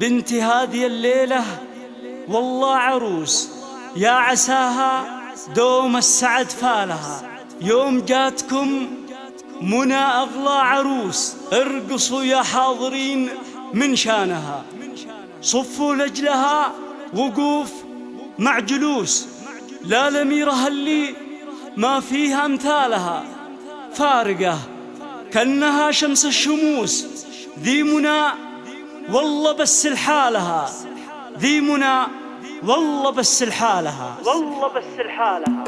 بنتي هذه الليلة والله عروس، يا عساها دوم السعد فالها. يوم جاتكم منى أغلى عروس، ارقصوا يا حاضرين من شانها، صفوا لجلها وقوف مع جلوس، لا لميرها اللي ما فيها امثالها، فارقة كأنها شمس الشموس. ذي منى والله بس لحالها، ذي منى والله بس لحالها، والله بس لحالها.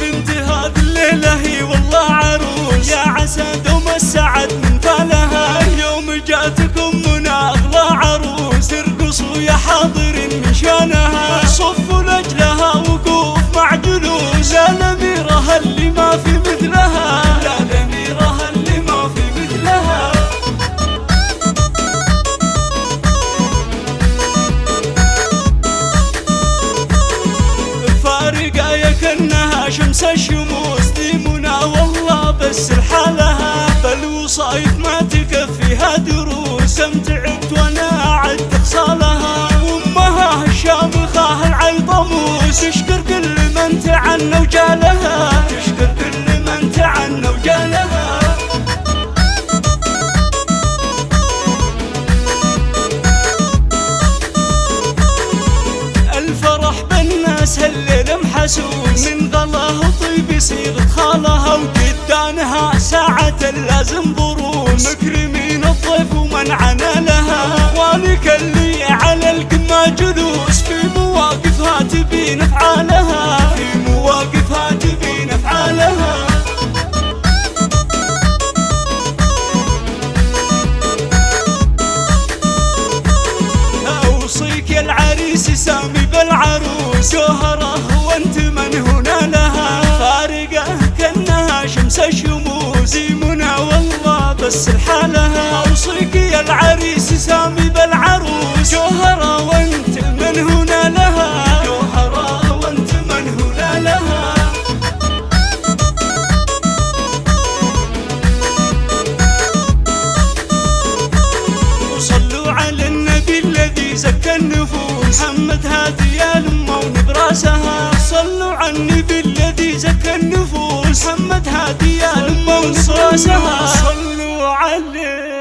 بنتي هذه الليلة هي والله عروس، يا عسى دوم السعد من فالها. يوم جاتكم منى أغلى عروس، ارقصوا يا حاضرين من شانها، صفوا لجلها وقوف مع جلوس، لا لميرها اللي ما في مثلها، لا لميرها اللي ما في مثلها. فارقة يا كأنها شمس الشموس، ذي منى والله بس لحالها، بالوصايف ما تكفيها دروس، كم تعبت وانا اعد خصالها. وامها الشامخة العيطموس، تشكر كل من تعنى وجالها، تشكر كل من تعنى وجالها. الفرح بالناس هالليل محسوس، من غلاه وطيب صيغة خالها، وقدانها ساعة لازم بروس، مكرمين الضيف ومنعنا لها. اخوانك اللي على القمة جلوس، في مواقفها تبين افعالها، في مواقفها تبين افعالها. اوصيك يا العريس سامي بالعروس، جوهره وانت من هنا لها، فارقة كأنها شمس الشموس، منى والله بس لحالها. اوصيك يا العريس سامي بالعروس، جوهره وانت من هنا لها، جوهره وانت من هنا لها. وصلوا على النبي الذي زكى النفوس، محمد هادي يا الأمة ونبراسها. صلوا على النبي الذي زكى النفوس، محمد هادي يا الأمة ونبراسها. صلوا عليه.